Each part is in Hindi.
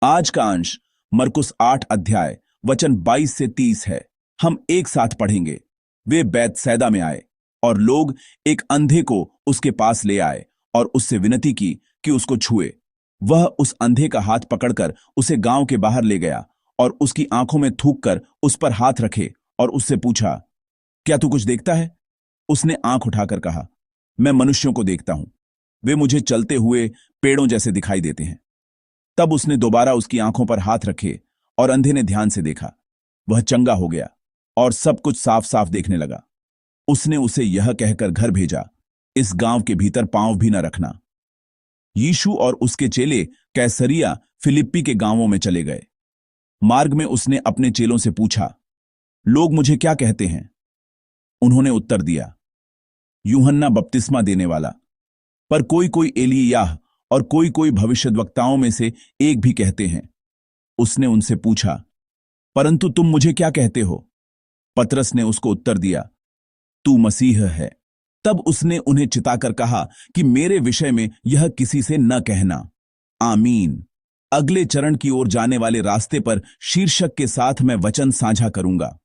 आज का अंश मरकुस 8 अध्याय वचन 22 से 30 है। हम एक साथ पढ़ेंगे। वे बैतसैदा में आए और लोग एक अंधे को उसके पास ले आए और उससे विनती की कि उसको छुए। वह उस अंधे का हाथ पकड़कर उसे गांव के बाहर ले गया और उसकी आंखों में थूक कर उस पर हाथ रखे और उससे पूछा, क्या तू कुछ देखता है? उसने आंख उठाकर कहा, मैं मनुष्यों को देखता हूं। वे मुझे चलते हुए पेड़ों जैसे दिखाई देते हैं। तब उसने दोबारा उसकी आंखों पर हाथ रखे और अंधे ने ध्यान से देखा। वह चंगा हो गया और सब कुछ साफ साफ देखने लगा। उसने उसे यह कहकर घर भेजा, इस गांव के भीतर पांव भी न रखना। यीशु और उसके चेले कैसरिया फिलिप्पी के गांवों में चले गए। मार्ग में उसने अपने चेलों से पूछा, लोग मुझे क्या कहते हैं? उन्होंने उत्तर दिया, यूहन्ना बपतिस्मा देने वाला, पर कोई कोई एलिय्याह और कोई कोई भविष्यद्वक्ताओं में से एक भी कहते हैं। उसने उनसे पूछा, परंतु तुम मुझे क्या कहते हो? पतरस ने उसको उत्तर दिया, तू मसीह है। तब उसने उन्हें चिताकर कहा कि मेरे विषय में यह किसी से न कहना। आमीन। अगले चरण की ओर जाने वाले रास्ते पर शीर्षक के साथ मैं वचन साझा करूंगा।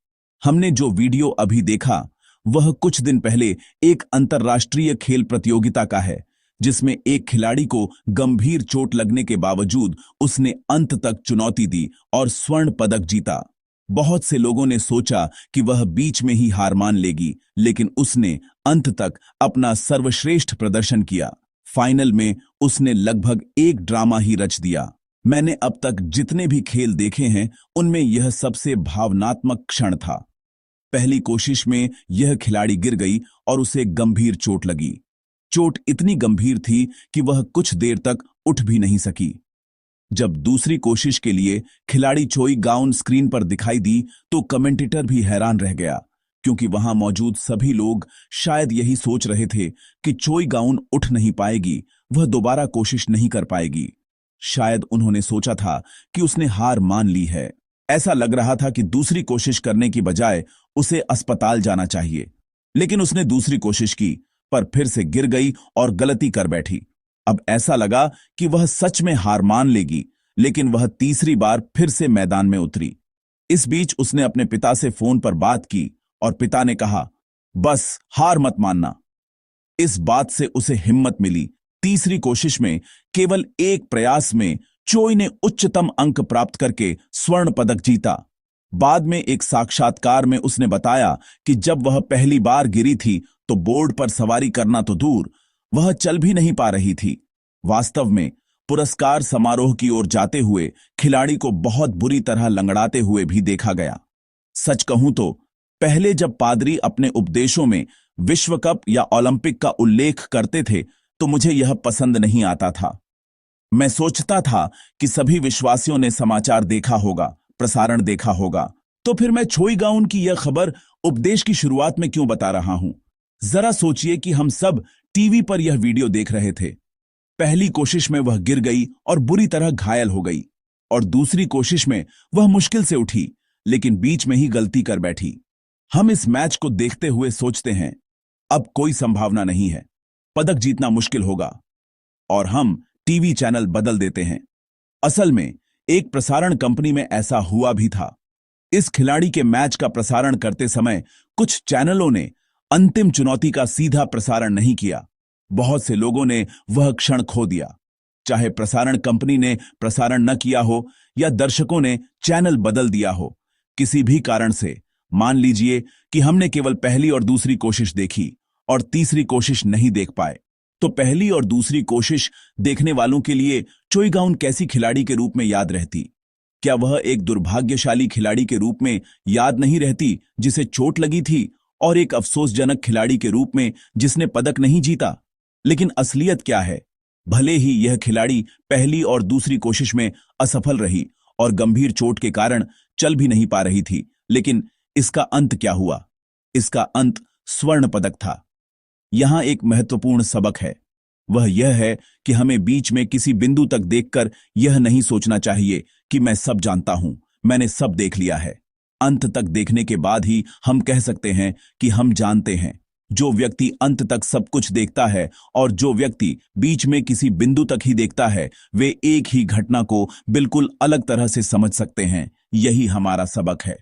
हमने जो वीडियो अभी देखा वह कुछ दिन पहले एक अंतर्राष्ट्रीय खेल प्रतियोगिता का है, जिसमें एक खिलाड़ी को गंभीर चोट लगने के बावजूद उसने अंत तक चुनौती दी और स्वर्ण पदक जीता। बहुत से लोगों ने सोचा कि वह बीच में ही हार मान लेगी, लेकिन उसने अंत तक अपना सर्वश्रेष्ठ प्रदर्शन किया। फाइनल में उसने लगभग एक ड्रामा ही रच दिया। मैंने अब तक जितने भी खेल देखे हैं उनमें यह सबसे भावनात्मक क्षण था। पहली कोशिश में यह खिलाड़ी गिर गई और उसे गंभीर चोट लगी। चोट इतनी गंभीर थी कि वह कुछ देर तक उठ भी नहीं सकी। जब दूसरी कोशिश के लिए खिलाड़ी चोई गाउन स्क्रीन पर दिखाई दी तो कमेंटेटर भी हैरान रह गया, क्योंकि वहां मौजूद सभी लोग शायद यही सोच रहे थे कि चोई गाउन उठ नहीं पाएगी, वह दोबारा कोशिश नहीं कर पाएगी। शायद उन्होंने सोचा था कि उसने हार मान ली है। ऐसा लग रहा था कि दूसरी कोशिश करने की बजाय उसे अस्पताल जाना चाहिए। लेकिन उसने दूसरी कोशिश की, पर फिर से गिर गई और गलती कर बैठी। अब ऐसा लगा कि वह सच में हार मान लेगी, लेकिन वह तीसरी बार फिर से मैदान में उतरी। इस बीच उसने अपने पिता से फोन पर बात की और पिता ने कहा, बस हार मत मानना। इस बात से उसे हिम्मत मिली। तीसरी कोशिश में केवल एक प्रयास में चोई ने उच्चतम अंक प्राप्त करके स्वर्ण पदक जीता। बाद में एक साक्षात्कार में उसने बताया कि जब वह पहली बार गिरी थी तो बोर्ड पर सवारी करना तो दूर, वह चल भी नहीं पा रही थी। वास्तव में पुरस्कार समारोह की ओर जाते हुए खिलाड़ी को बहुत बुरी तरह लंगड़ाते हुए भी देखा गया। सच कहूं तो पहले जब पादरी अपने उपदेशों में विश्व कप या ओलंपिक का उल्लेख करते थे तो मुझे यह पसंद नहीं आता था। मैं सोचता था कि सभी विश्वासियों ने समाचार देखा होगा, प्रसारण देखा होगा, तो फिर मैं छोई गाउन की यह खबर उपदेश की शुरुआत में क्यों बता रहा हूं? जरा सोचिए कि हम सब टीवी पर यह वीडियो देख रहे थे। पहली कोशिश में वह गिर गई और बुरी तरह घायल हो गई, और दूसरी कोशिश में वह मुश्किल से उठी, लेकिन बीच में ही गलती कर बैठी। हम इस मैच को देखते हुए सोचते हैं, अब कोई संभावना नहीं है, पदक जीतना मुश्किल होगा, और हम टीवी चैनल बदल देते हैं। असल में एक प्रसारण कंपनी में ऐसा हुआ भी था। इस खिलाड़ी के मैच का प्रसारण करते समय कुछ चैनलों ने अंतिम चुनौती का सीधा प्रसारण नहीं किया। बहुत से लोगों ने वह क्षण खो दिया। चाहे प्रसारण कंपनी ने प्रसारण न किया हो या दर्शकों ने चैनल बदल दिया हो, किसी भी कारण से मान लीजिए कि हमने केवल पहली और दूसरी कोशिश देखी और तीसरी कोशिश नहीं देख पाए, तो पहली और दूसरी कोशिश देखने वालों के लिए चोई गाउन कैसी खिलाड़ी के रूप में याद रहती? क्या वह एक दुर्भाग्यशाली खिलाड़ी के रूप में याद नहीं रहती जिसे चोट लगी थी, और एक अफसोसजनक खिलाड़ी के रूप में जिसने पदक नहीं जीता? लेकिन असलियत क्या है? भले ही यह खिलाड़ी पहली और दूसरी कोशिश में असफल रही और गंभीर चोट के कारण चल भी नहीं पा रही थी, लेकिन इसका अंत क्या हुआ? इसका अंत स्वर्ण पदक था। यहां एक महत्वपूर्ण सबक है। वह यह है कि हमें बीच में किसी बिंदु तक देखकर यह नहीं सोचना चाहिए कि मैं सब जानता हूं, मैंने सब देख लिया है। अंत तक देखने के बाद ही हम कह सकते हैं कि हम जानते हैं। जो व्यक्ति अंत तक सब कुछ देखता है और जो व्यक्ति बीच में किसी बिंदु तक ही देखता है, वे एक ही घटना को बिल्कुल अलग तरह से समझ सकते हैं। यही हमारा सबक है।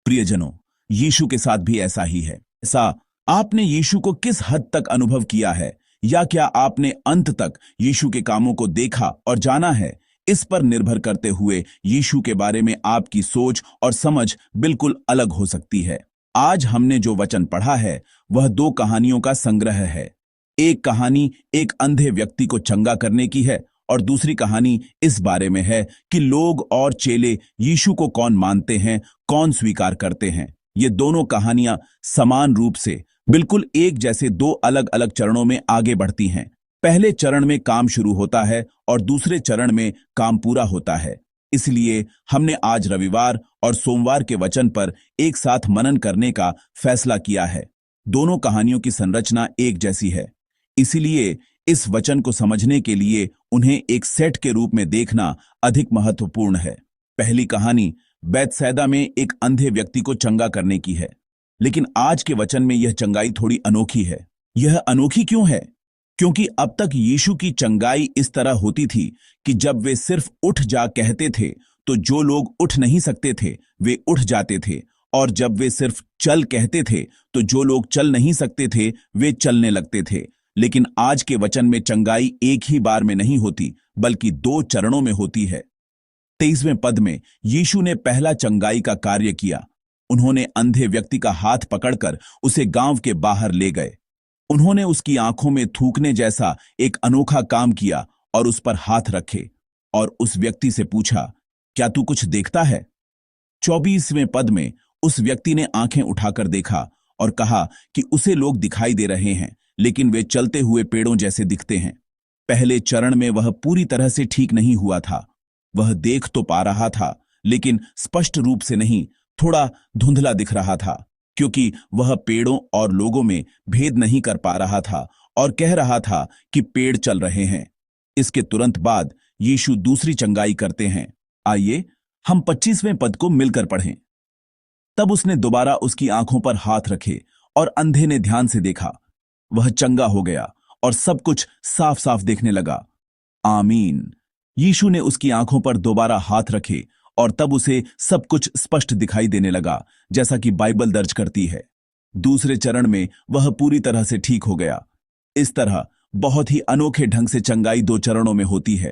प्रियजनों, यीशु के साथ भी ऐसा ही है। ऐसा आपने यीशु को किस हद तक अनुभव किया है, या क्या आपने अंत तक यीशु के कामों को देखा और जाना है? इस पर निर्भर करते हुए यीशु के बारे में आपकी सोच और समझ बिल्कुल अलग हो सकती है। आज हमने जो वचन पढ़ा है वह दो कहानियों का संग्रह है। एक कहानी एक अंधे व्यक्ति को चंगा करने की है और दूसरी कहानी इस बारे में है कि लोग और चेले यीशु को कौन मानते हैं, कौन स्वीकार करते हैं। ये दोनों कहानियां समान रूप से बिल्कुल एक जैसे दो अलग अलग चरणों में आगे बढ़ती हैं। पहले चरण में काम शुरू होता है और दूसरे चरण में काम पूरा होता है। इसलिए हमने आज रविवार और सोमवार के वचन पर एक साथ मनन करने का फैसला किया है। दोनों कहानियों की संरचना एक जैसी है, इसलिए इस वचन को समझने के लिए उन्हें एक सेट के रूप में देखना अधिक महत्वपूर्ण है। पहली कहानी बैतसैदा में एक अंधे व्यक्ति को चंगा करने की है, लेकिन आज के वचन में यह चंगाई थोड़ी अनोखी है। यह अनोखी क्यों है? क्योंकि अब तक यीशु की चंगाई इस तरह होती थी कि जब वे सिर्फ उठ जा कहते थे तो जो लोग उठ नहीं सकते थे वे उठ जाते थे, और जब वे सिर्फ चल कहते थे तो जो लोग चल नहीं सकते थे वे चलने लगते थे। लेकिन आज के वचन में चंगाई एक ही बार में नहीं होती, बल्कि दो चरणों में होती है। 23वें पद में यीशु ने पहला चंगाई का कार्य किया। उन्होंने अंधे व्यक्ति का हाथ पकड़कर उसे गांव के बाहर ले गए। उन्होंने उसकी आंखों में थूकने जैसा एक अनोखा काम किया और उस पर हाथ रखे और उस व्यक्ति से पूछा, क्या तू कुछ देखता है? 24वें पद में उस व्यक्ति ने आंखें उठाकर देखा और कहा कि उसे लोग दिखाई दे रहे हैं, लेकिन वे चलते हुए पेड़ों जैसे दिखते हैं। पहले चरण में वह पूरी तरह से ठीक नहीं हुआ था। वह देख तो पा रहा था, लेकिन स्पष्ट रूप से नहीं, थोड़ा धुंधला दिख रहा था, क्योंकि वह पेड़ों और लोगों में भेद नहीं कर पा रहा था और कह रहा था कि पेड़ चल रहे हैं। इसके तुरंत बाद यीशु दूसरी चंगाई करते हैं। आइए हम 25वें पद को मिलकर पढ़ें। तब उसने दोबारा उसकी आंखों पर हाथ रखे और अंधे ने ध्यान से देखा। वह चंगा हो गया और सब कुछ साफ साफ देखने लगा। आमीन। यीशु ने उसकी आंखों पर दोबारा हाथ रखे और तब उसे सब कुछ स्पष्ट दिखाई देने लगा, जैसा कि बाइबल दर्ज करती है। दूसरे चरण में वह पूरी तरह से ठीक हो गया। इस तरह बहुत ही अनोखे ढंग से चंगाई दो चरणों में होती है।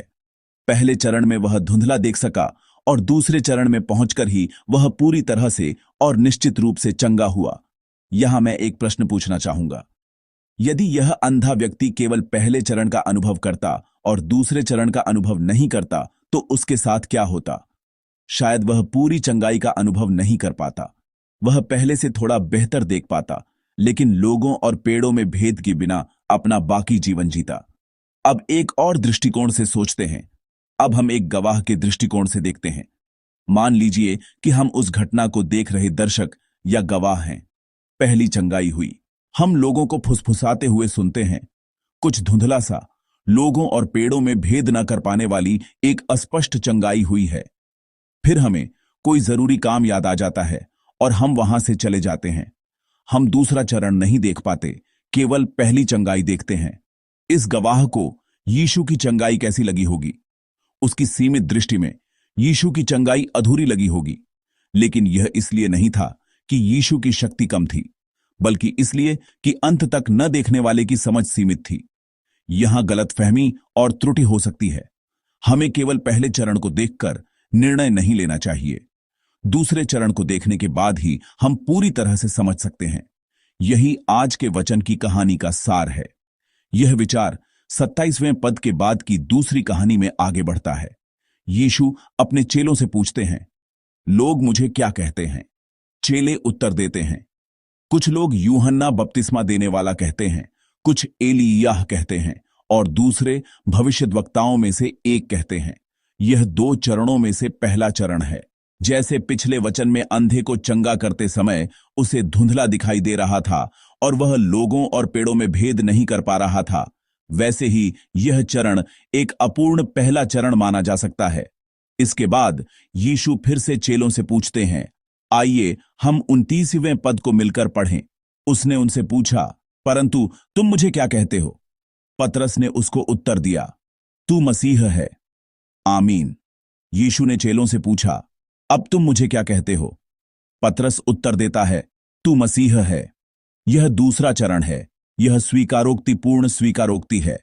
पहले चरण में वह धुंधला देख सका और दूसरे चरण में पहुंचकर ही वह पूरी तरह से और निश्चित रूप से चंगा हुआ। यहां मैं एक प्रश्न पूछना चाहूंगा। यदि यह अंधा व्यक्ति केवल पहले चरण का अनुभव करता और दूसरे चरण का अनुभव नहीं करता तो उसके साथ क्या होता? शायद वह पूरी चंगाई का अनुभव नहीं कर पाता। वह पहले से थोड़ा बेहतर देख पाता, लेकिन लोगों और पेड़ों में भेद के बिना अपना बाकी जीवन जीता। अब एक और दृष्टिकोण से सोचते हैं। अब हम एक गवाह के दृष्टिकोण से देखते हैं। मान लीजिए कि हम उस घटना को देख रहे दर्शक या गवाह हैं। पहली चंगाई हुई। हम लोगों को फुसफुसाते हुए सुनते हैं। कुछ धुंधला सा, लोगों और पेड़ों में भेद न कर पाने वाली एक अस्पष्ट चंगाई हुई है। फिर हमें कोई जरूरी काम याद आ जाता है और हम वहां से चले जाते हैं। हम दूसरा चरण नहीं देख पाते, केवल पहली चंगाई देखते हैं। इस गवाह को यीशु की चंगाई कैसी लगी होगी? उसकी सीमित दृष्टि में यीशु की चंगाई अधूरी लगी होगी। लेकिन यह इसलिए नहीं था कि यीशु की शक्ति कम थी, बल्कि इसलिए कि अंत तक न देखने वाले की समझ सीमित थी। यहां गलतफहमी और त्रुटि हो सकती है। हमें केवल पहले चरण को देखकर निर्णय नहीं लेना चाहिए। दूसरे चरण को देखने के बाद ही हम पूरी तरह से समझ सकते हैं। यही आज के वचन की कहानी का सार है। यह विचार 27वें पद के बाद की दूसरी कहानी में आगे बढ़ता है। यीशु अपने चेलों से पूछते हैं, लोग मुझे क्या कहते हैं? चेले उत्तर देते हैं, कुछ लोग यूहन्ना बपतिस्मा देने वाला कहते हैं, कुछ एलिय्याह कहते हैं और दूसरे भविष्यद्वक्ताओं में से एक कहते हैं। यह दो चरणों में से पहला चरण है। जैसे पिछले वचन में अंधे को चंगा करते समय उसे धुंधला दिखाई दे रहा था और वह लोगों और पेड़ों में भेद नहीं कर पा रहा था, वैसे ही यह चरण एक अपूर्ण पहला चरण माना जा सकता है। इसके बाद यीशु फिर से चेलों से पूछते हैं। आइए हम 29वें पद को मिलकर पढ़ें। उसने उनसे पूछा, परंतु तुम मुझे क्या कहते हो? पतरस ने उसको उत्तर दिया, तू मसीह है। आमीन। यीशु ने चेलों से पूछा, अब तुम मुझे क्या कहते हो? पतरस उत्तर देता है, तू मसीह है। यह दूसरा चरण है। यह स्वीकारोक्तिपूर्ण स्वीकारोक्ति है।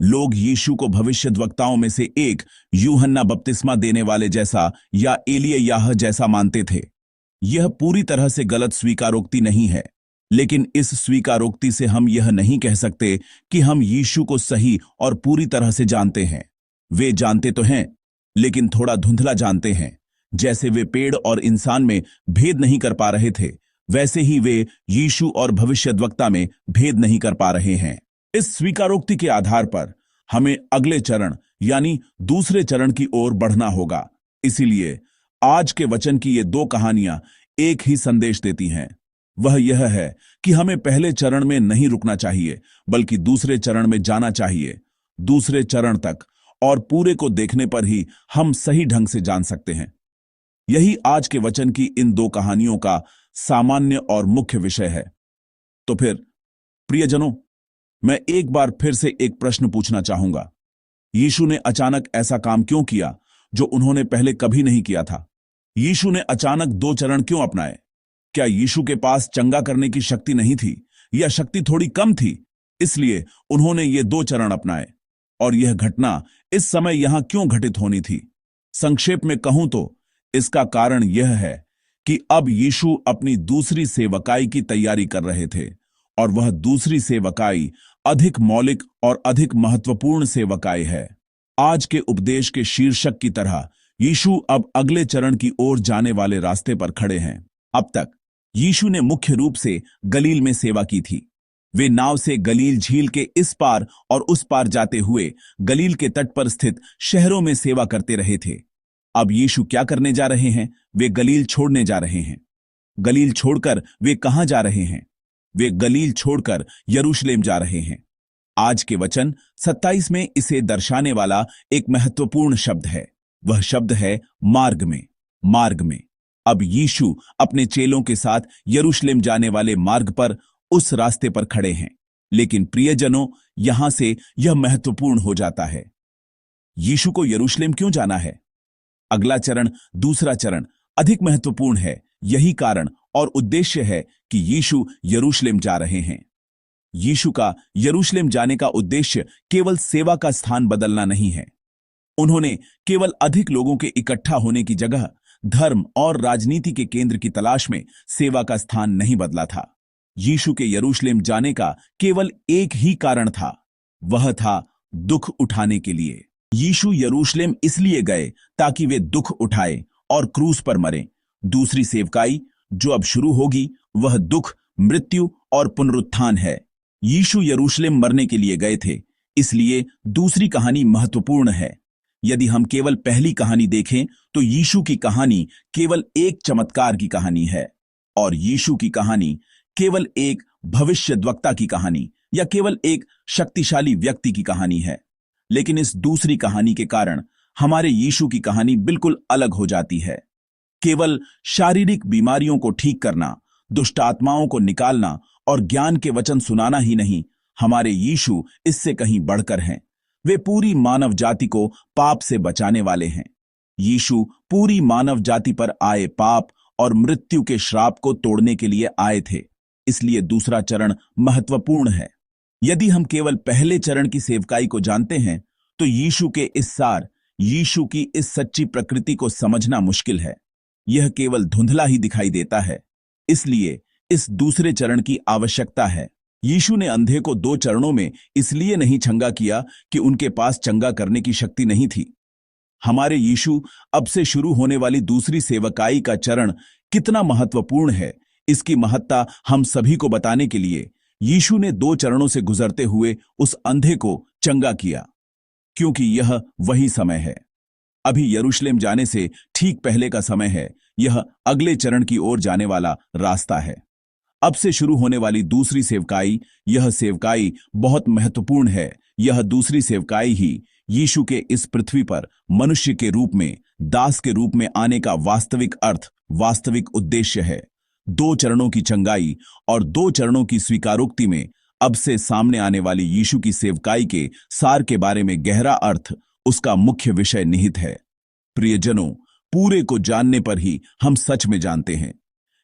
लोग यीशु को भविष्यद्वक्ताओं में से एक, यूहन्ना बपतिस्मा देने वाले जैसा या एलिय्याह जैसा मानते थे। यह पूरी तरह से गलत स्वीकारोक्ति नहीं है, लेकिन इस स्वीकारोक्ति से हम यह नहीं कह सकते कि हम यीशु को सही और पूरी तरह से जानते हैं। वे जानते तो हैं, लेकिन थोड़ा धुंधला जानते हैं। जैसे वे पेड़ और इंसान में भेद नहीं कर पा रहे थे, वैसे ही वे यीशु और भविष्यद्वक्ता में भेद नहीं कर पा रहे हैं। इस स्वीकारोक्ति के आधार पर हमें अगले चरण यानी दूसरे चरण की ओर बढ़ना होगा। इसीलिए आज के वचन की ये दो कहानियां एक ही संदेश देती हैं। वह यह है कि हमें पहले चरण में नहीं रुकना चाहिए, बल्कि दूसरे चरण में जाना चाहिए। दूसरे चरण तक और पूरे को देखने पर ही हम सही ढंग से जान सकते हैं। यही आज के वचन की इन दो कहानियों का सामान्य और मुख्य विषय है। तो फिर प्रियजनों, मैं एक बार फिर से एक प्रश्न पूछना चाहूंगा। यीशु ने अचानक ऐसा काम क्यों किया जो उन्होंने पहले कभी नहीं किया था? यीशु ने अचानक दो चरण क्यों अपनाए? क्या यीशु के पास चंगा करने की शक्ति नहीं थी, या शक्ति थोड़ी कम थी, इसलिए उन्होंने ये दो चरण अपनाए? और यह घटना इस समय यहां क्यों घटित होनी थी? संक्षेप में कहूं तो इसका कारण यह है कि अब यीशु अपनी दूसरी सेवकाई की तैयारी कर रहे थे, और वह दूसरी सेवकाई अधिक मौलिक और अधिक महत्वपूर्ण सेवकाई है। आज के उपदेश के शीर्षक की तरह यीशु अब अगले चरण की ओर जाने वाले रास्ते पर खड़े हैं। अब तक यीशु ने मुख्य रूप से गलील में सेवा की थी। वे नाव से गलील झील के इस पार और उस पार जाते हुए गलील के तट पर स्थित शहरों में सेवा करते रहे थे। अब यीशु क्या करने जा रहे हैं? वे गलील छोड़ने जा रहे हैं। गलील छोड़कर वे कहां जा रहे हैं? वे गलील छोड़कर यरूशलेम जा रहे हैं। आज के वचन 27 में इसे दर्शाने वाला एक महत्वपूर्ण शब्द है। वह शब्द है मार्ग में। मार्ग में। अब यीशु अपने चेलों के साथ यरूशलेम जाने वाले मार्ग पर, उस रास्ते पर खड़े हैं। लेकिन प्रियजनों, यहां से यह महत्वपूर्ण हो जाता है। यीशु को यरूशलेम क्यों जाना है? अगला चरण, दूसरा चरण अधिक महत्वपूर्ण है। यही कारण और उद्देश्य है कि यीशु यरूशलेम जा रहे हैं। यीशु का यरूशलेम जाने का उद्देश्य केवल सेवा का स्थान बदलना नहीं है। उन्होंने केवल अधिक लोगों के इकट्ठा होने की जगह धर्म और राजनीति के केंद्र की तलाश में सेवा का स्थान नहीं बदला था। यीशु के यरूशलेम जाने का केवल एक ही कारण था, वह था दुख उठाने के लिए। यीशु यरूशलेम इसलिए गए ताकि वे दुख उठाए और क्रूस पर मरें। दूसरी सेवकाई जो अब शुरू होगी, वह दुख, मृत्यु और पुनरुत्थान है। यीशु यरूशलेम मरने के लिए गए थे, इसलिए दूसरी कहानी महत्वपूर्ण है। यदि हम केवल पहली कहानी देखें तो यीशु की कहानी केवल एक चमत्कार की कहानी है, और यीशु की कहानी केवल एक भविष्यद्वक्ता की कहानी या केवल एक शक्तिशाली व्यक्ति की कहानी है। लेकिन इस दूसरी कहानी के कारण हमारे यीशु की कहानी बिल्कुल अलग हो जाती है। केवल शारीरिक बीमारियों को ठीक करना, दुष्ट आत्माओं को निकालना और ज्ञान के वचन सुनाना ही नहीं, हमारे यीशु इससे कहीं बढ़कर हैं। वे पूरी मानव जाति को पाप से बचाने वाले हैं। यीशु पूरी मानव जाति पर आए पाप और मृत्यु के श्राप को तोड़ने के लिए आए थे। इसलिए दूसरा चरण महत्वपूर्ण है। यदि हम केवल पहले चरण की सेवकाई को जानते हैं तो यीशु के इस सार, यीशु की इस सच्ची प्रकृति को समझना मुश्किल है। यह केवल धुंधला ही दिखाई देता है। इसलिए इस दूसरे चरण की आवश्यकता है। यीशु ने अंधे को दो चरणों में इसलिए नहीं चंगा किया कि उनके पास चंगा करने की शक्ति नहीं थी। हमारे यीशु अब से शुरू होने वाली दूसरी सेवकाई का चरण कितना महत्वपूर्ण है, इसकी महत्ता हम सभी को बताने के लिए यीशु ने दो चरणों से गुजरते हुए उस अंधे को चंगा किया, क्योंकि यह वही समय है। अभी यरूशलेम जाने से ठीक पहले का समय है। यह अगले चरण की ओर जाने वाला रास्ता है। अब से शुरू होने वाली दूसरी सेवकाई, यह सेवकाई बहुत महत्वपूर्ण है। यह दूसरी सेवकाई ही यीशु के इस पृथ्वी पर मनुष्य के रूप में, दास के रूप में आने का वास्तविक अर्थ, वास्तविक उद्देश्य है। दो चरणों की चंगाई और दो चरणों की स्वीकारोक्ति में अब से सामने आने वाली यीशु की सेवकाई के सार के बारे में गहरा अर्थ उसका मुख्य विषय निहित है। प्रियजनों, पूरे को जानने पर ही हम सच में जानते हैं।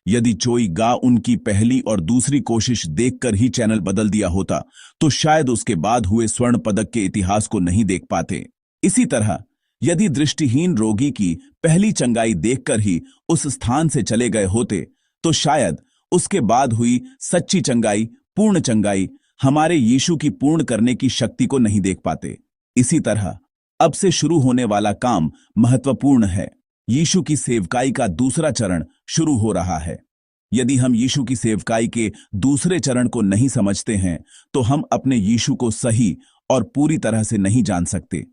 यदि चोई गा उनकी पहली और दूसरी कोशिश देखकर ही चैनल बदल दिया होता तो शायद उसके बाद हुए स्वर्ण पदक के इतिहास को नहीं देख पाते। इसी तरह यदि दृष्टिहीन रोगी की पहली चंगाई देखकर ही उस स्थान से चले गए होते तो शायद उसके बाद हुई सच्ची चंगाई, पूर्ण चंगाई, हमारे यीशु की पूर्ण करने की शक्ति को नहीं देख पाते। इसी तरह अब से शुरू होने वाला काम महत्वपूर्ण है। यीशु की सेवकाई का दूसरा चरण शुरू हो रहा है। यदि हम यीशु की सेवकाई के दूसरे चरण को नहीं समझते हैं तो हम अपने यीशु को सही और पूरी तरह से नहीं जान सकते।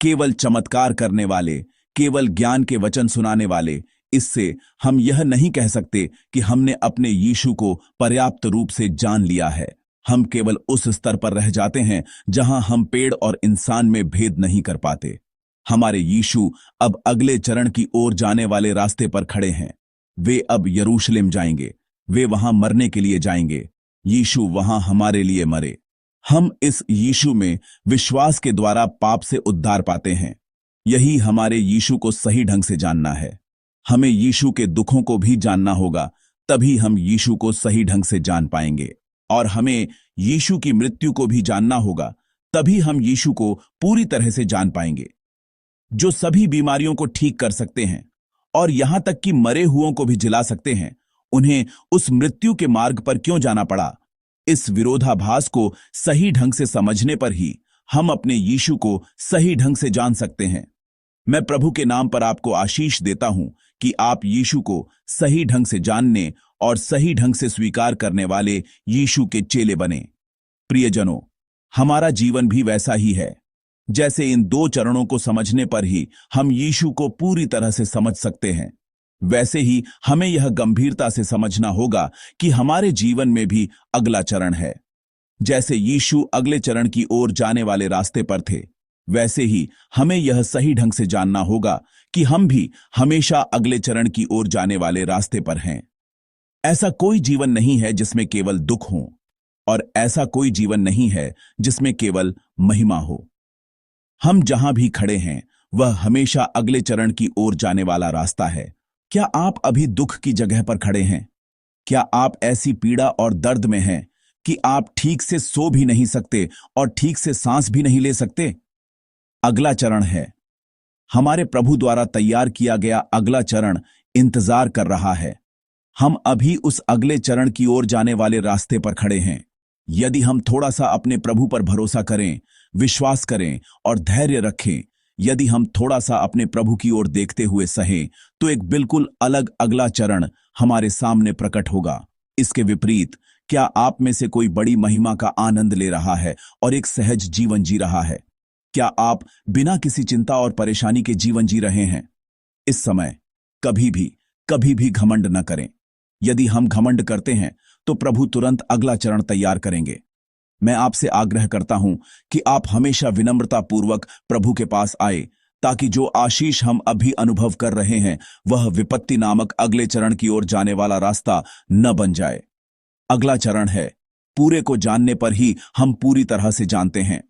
केवल चमत्कार करने वाले, केवल ज्ञान के वचन सुनाने वाले, इससे हम यह नहीं कह सकते कि हमने अपने यीशु को पर्याप्त रूप से जान लिया है। हम केवल उस स्तर पर रह जाते हैं जहां हम पेड़ और इंसान में भेद नहीं कर पाते। हमारे यीशु अब अगले चरण की ओर जाने वाले रास्ते पर खड़े हैं। वे अब यरूशलेम जाएंगे, वे वहां मरने के लिए जाएंगे। यीशु वहां हमारे लिए मरे। हम इस यीशु में विश्वास के द्वारा पाप से उद्धार पाते हैं। यही हमारे यीशु को सही ढंग से जानना है। हमें यीशु के दुखों को भी जानना होगा, तभी हम यीशु को सही ढंग से जान पाएंगे। और हमें यीशु की मृत्यु को भी जानना होगा, तभी हम यीशु को पूरी तरह से जान पाएंगे, जो सभी बीमारियों को ठीक कर सकते हैं और यहां तक कि मरे हुओं को भी जिला सकते हैं। उन्हें उस मृत्यु के मार्ग पर क्यों जाना पड़ा? इस विरोधाभास को सही ढंग से समझने पर ही हम अपने यीशु को सही ढंग से जान सकते हैं। मैं प्रभु के नाम पर आपको आशीष देता हूं कि आप यीशु को सही ढंग से जानने और सही ढंग से स्वीकार करने वाले यीशु के चेले बने। प्रियजनों, हमारा जीवन भी वैसा ही है। जैसे इन दो चरणों को समझने पर ही हम यीशु को पूरी तरह से समझ सकते हैं, वैसे ही हमें यह गंभीरता से समझना होगा कि हमारे जीवन में भी अगला चरण है। जैसे यीशु अगले चरण की ओर जाने वाले रास्ते पर थे, वैसे ही हमें यह सही ढंग से जानना होगा कि हम भी हमेशा अगले चरण की ओर जाने वाले रास्ते पर हैं। ऐसा कोई जीवन नहीं है जिसमें केवल दुख हो, और ऐसा कोई जीवन नहीं है जिसमें केवल महिमा हो। हम जहां भी खड़े हैं वह हमेशा अगले चरण की ओर जाने वाला रास्ता है। क्या आप अभी दुख की जगह पर खड़े हैं? क्या आप ऐसी पीड़ा और दर्द में हैं कि आप ठीक से सो भी नहीं सकते और ठीक से सांस भी नहीं ले सकते? अगला चरण है, हमारे प्रभु द्वारा तैयार किया गया अगला चरण इंतजार कर रहा है। हम अभी उस अगले चरण की ओर जाने वाले रास्ते पर खड़े हैं। यदि हम थोड़ा सा अपने प्रभु पर भरोसा करें, विश्वास करें और धैर्य रखें, यदि हम थोड़ा सा अपने प्रभु की ओर देखते हुए सहें, तो एक बिल्कुल अलग अगला चरण हमारे सामने प्रकट होगा। इसके विपरीत, क्या आप में से कोई बड़ी महिमा का आनंद ले रहा है और एक सहज जीवन जी रहा है? क्या आप बिना किसी चिंता और परेशानी के जीवन जी रहे हैं? इस समय कभी भी घमंड न करें। यदि हम घमंड करते हैं तो प्रभु तुरंत अगला चरण तैयार करेंगे। मैं आपसे आग्रह करता हूं कि आप हमेशा विनम्रता पूर्वक प्रभु के पास आए, ताकि जो आशीष हम अभी अनुभव कर रहे हैं वह विपत्ति नामक अगले चरण की ओर जाने वाला रास्ता न बन जाए। अगला चरण है, पूरे को जानने पर ही हम पूरी तरह से जानते हैं।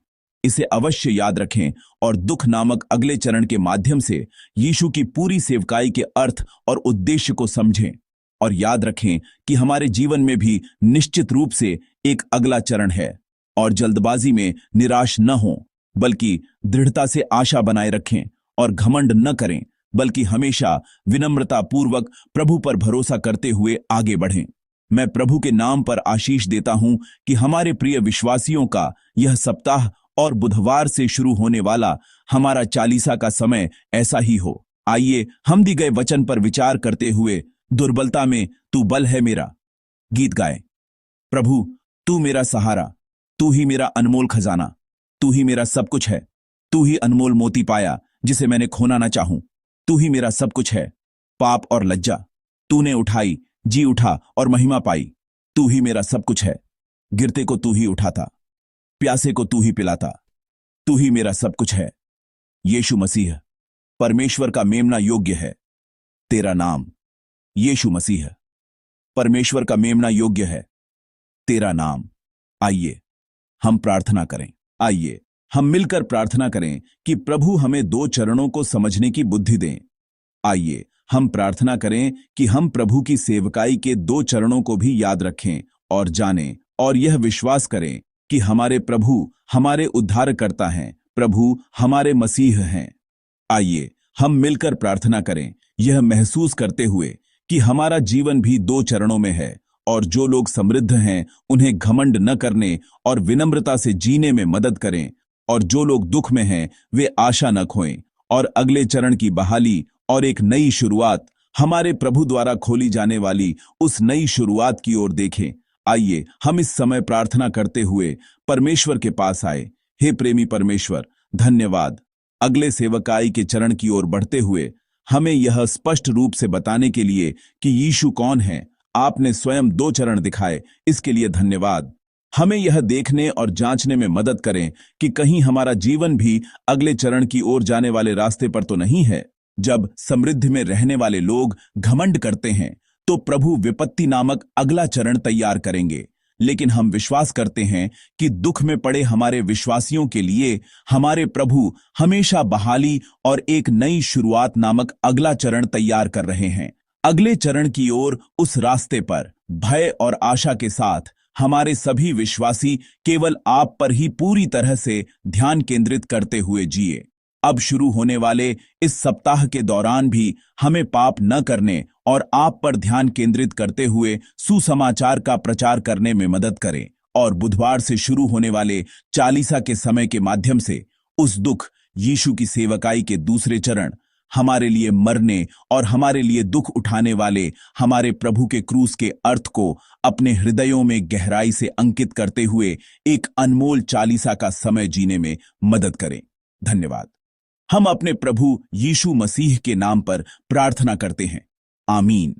इसे अवश्य याद रखें और दुख नामक अगले चरण के माध्यम से यीशु की पूरी सेवकाई के अर्थ और उद्देश्य को समझें। और याद रखें कि हमारे जीवन में भी निश्चित रूप से एक अगला चरण है, और जल्दबाजी में निराश न हों, बल्कि दृढ़ता से आशा बनाए रखें और घमंड न करें, बल्कि हमेशा विनम्रता पूर्वक प्रभु पर भरोसा करते हुए आगे बढ़ें। मैं प्रभु के नाम पर आशीष देता हूं कि हमारे प्रिय विश्वासियों का यह सप्ताह और बुधवार से शुरू होने वाला हमारा चालीसा का समय ऐसा ही हो। आइए हम दी गए वचन पर विचार करते हुए दुर्बलता में तू बल है मेरा गीत गाए। प्रभु, तू मेरा सहारा, तू ही मेरा अनमोल खजाना, तू ही मेरा सब कुछ है। तू ही अनमोल मोती पाया जिसे मैंने खोना ना चाहूं। तू ही मेरा सब कुछ है। पाप और लज्जा तूने उठाई, जी उठा और महिमा पाई। तू ही मेरा सब कुछ है। गिरते को तू ही उठाता, प्यासे को तू ही पिलाता। तू ही मेरा सब कुछ है। यीशु मसीह, परमेश्वर का मेमना योग्य है तेरा नाम। यीशु मसीह, परमेश्वर का मेमना योग्य है तेरा नाम। आइए हम प्रार्थना करें। आइए हम मिलकर प्रार्थना करें कि प्रभु हमें दो चरणों को समझने की बुद्धि दें। आइए हम प्रार्थना करें कि हम प्रभु की सेवकाई के दो चरणों को भी याद रखें और जानें और यह विश्वास करें कि हमारे प्रभु हमारे उद्धारकर्ता हैं, प्रभु हमारे मसीह हैं। आइए हम मिलकर प्रार्थना करें, यह महसूस करते हुए कि हमारा जीवन भी दो चरणों में है और जो लोग समृद्ध हैं उन्हें घमंड न करने और विनम्रता से जीने में मदद करें, और जो लोग दुख में हैं वे आशा न खोएं और अगले चरण की बहाली और एक नई शुरुआत, हमारे प्रभु द्वारा खोली जाने वाली उस नई शुरुआत की ओर देखें। आइए हम इस समय प्रार्थना करते हुए परमेश्वर के पास आए। हे प्रेमी परमेश्वर, धन्यवाद। अगले सेवकाई के चरण की ओर बढ़ते हुए हमें यह स्पष्ट रूप से बताने के लिए कि यीशु कौन है आपने स्वयं दो चरण दिखाए, इसके लिए धन्यवाद। हमें यह देखने और जांचने में मदद करें कि कहीं हमारा जीवन भी अगले चरण की ओर जाने वाले रास्ते पर तो नहीं है। जब समृद्धि में रहने वाले लोग घमंड करते हैं तो प्रभु विपत्ति नामक अगला चरण तैयार करेंगे, लेकिन हम विश्वास करते हैं कि दुख में पड़े हमारे विश्वासियों के लिए हमारे प्रभु हमेशा बहाली और एक नई शुरुआत नामक अगला चरण तैयार कर रहे हैं। अगले चरण की ओर उस रास्ते पर भय और आशा के साथ हमारे सभी विश्वासी केवल आप पर ही पूरी तरह से ध्यान केंद्रित करते हुए जिए। अब शुरू होने वाले इस सप्ताह के दौरान भी हमें पाप न करने और आप पर ध्यान केंद्रित करते हुए सुसमाचार का प्रचार करने में मदद करें, और बुधवार से शुरू होने वाले चालीसा के समय के माध्यम से उस दुख यीशु की सेवकाई के दूसरे चरण, हमारे लिए मरने और हमारे लिए दुख उठाने वाले हमारे प्रभु के क्रूस के अर्थ को अपने हृदयों में गहराई से अंकित करते हुए एक अनमोल चालीसा का समय जीने में मदद करें। धन्यवाद। हम अपने प्रभु यीशु मसीह के नाम पर प्रार्थना करते हैं। आमीन।